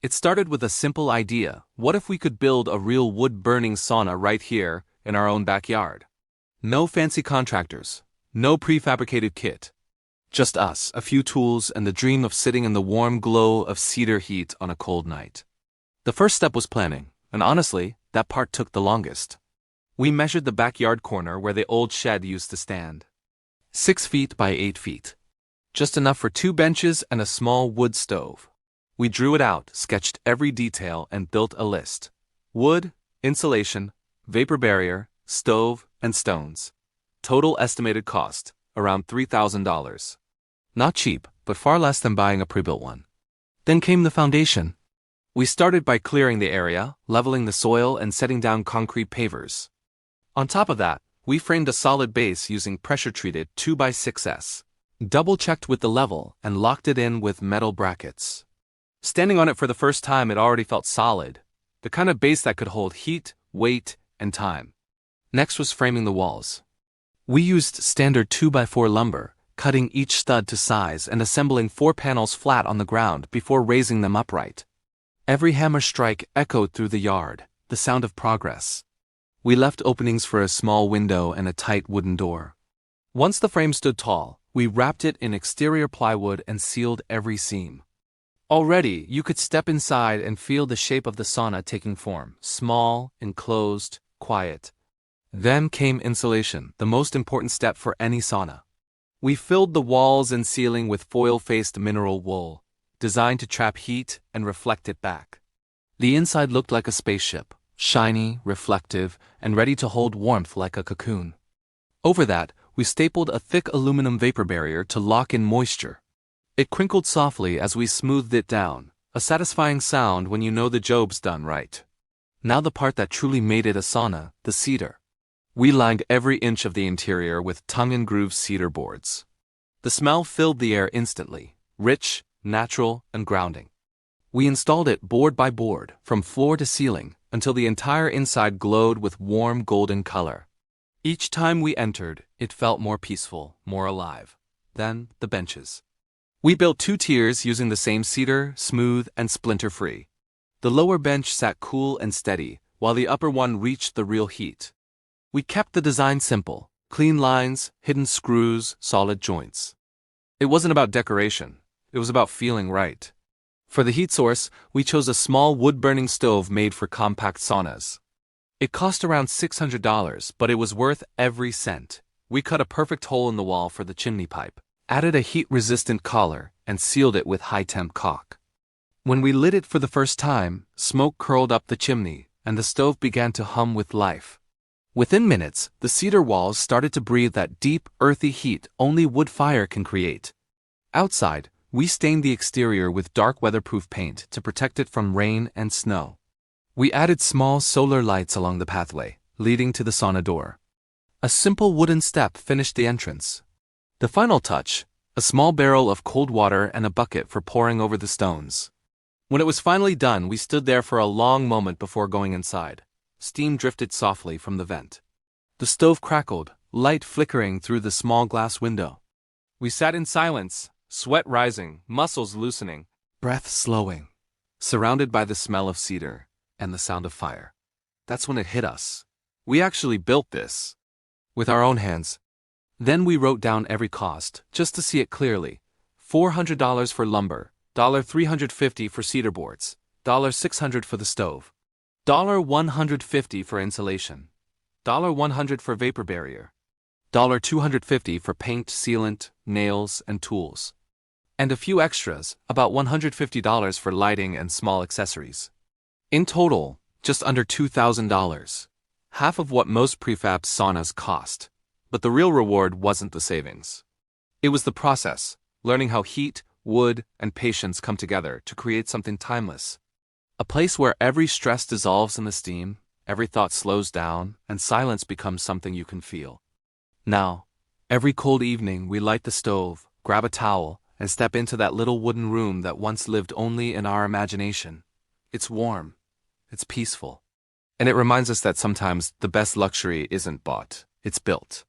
It started with a simple idea. What if we could build a real wood-burning sauna right here in our own backyard? No fancy contractors, no prefabricated kit. Just us, a few tools, and the dream of sitting in the warm glow of cedar heat on a cold night. The first step was planning, and honestly, that part took the longest. We measured the backyard corner where the old shed used to stand. 6 feet by 8 feet. Just enough for 2 benches and a small wood stove. We drew it out, sketched every detail, and built a list. Wood, insulation, vapor barrier, stove, and stones. Total estimated cost, around $3,000. Not cheap, but far less than buying a pre-built one. Then came the foundation. We started by clearing the area, leveling the soil, and setting down concrete pavers. On top of that, we framed a solid base using pressure-treated 2x6s, double-checked with the level, and locked it in with metal brackets. Standing on it for the first time, it already felt solid, the kind of base that could hold heat, weight, and time. Next was framing the walls. We used standard 2x4 lumber, cutting each stud to size and assembling 4 panels flat on the ground before raising them upright. Every hammer strike echoed through the yard, the sound of progress. We left openings for a small window and a tight wooden door. Once the frame stood tall, we wrapped it in exterior plywood and sealed every seam. Already, you could step inside and feel the shape of the sauna taking form, small, enclosed, quiet. Then came insulation, the most important step for any sauna. We filled the walls and ceiling with foil-faced mineral wool, designed to trap heat and reflect it back. The inside looked like a spaceship, shiny, reflective, and ready to hold warmth like a cocoon. Over that, we stapled a thick aluminum vapor barrier to lock in moisture. It crinkled softly as we smoothed it down, a satisfying sound when you know the job's done right. Now the part that truly made it a sauna, the cedar. We lined every inch of the interior with tongue-and-groove cedar boards. The smell filled the air instantly, rich, natural, and grounding. We installed it board by board, from floor to ceiling, until the entire inside glowed with warm golden color. Each time we entered, it felt more peaceful, more alive. Then, the benches. We built 2 tiers using the same cedar, smooth, and splinter-free. The lower bench sat cool and steady, while the upper one reached the real heat. We kept the design simple, clean lines, hidden screws, solid joints. It wasn't about decoration, it was about feeling right. For the heat source, we chose a small wood-burning stove made for compact saunas. It cost around $600, but it was worth every cent. We cut a perfect hole in the wall for the chimney pipe, added a heat-resistant collar, and sealed it with high-temp caulk. When we lit it for the first time, smoke curled up the chimney, and the stove began to hum with life. Within minutes, the cedar walls started to breathe that deep, earthy heat only wood fire can create. Outside, we stained the exterior with dark weatherproof paint to protect it from rain and snow. We added small solar lights along the pathway, leading to the sauna door. A simple wooden step finished the entrance. The final touch, a small barrel of cold water and a bucket for pouring over the stones. When it was finally done, we stood there for a long moment before going inside. Steam drifted softly from the vent. The stove crackled, light flickering through the small glass window. We sat in silence, sweat rising, muscles loosening, breath slowing, surrounded by the smell of cedar and the sound of fire. That's when it hit us. We actually built this with our own hands. Then we wrote down every cost, just to see it clearly. $400 for lumber, $350 for cedar boards, $600 for the stove, $150 for insulation, $100 for vapor barrier, $250 for paint, sealant, nails, and tools, and a few extras, about $150 for lighting and small accessories. In total, just under $2,000, half of what most prefab saunas cost. But the real reward wasn't the savings. It was the process, learning how heat, wood, and patience come together to create something timeless. A place where every stress dissolves in the steam, every thought slows down, and silence becomes something you can feel. Now, every cold evening we light the stove, grab a towel, and step into that little wooden room that once lived only in our imagination. It's warm, it's peaceful, and it reminds us that sometimes the best luxury isn't bought, it's built.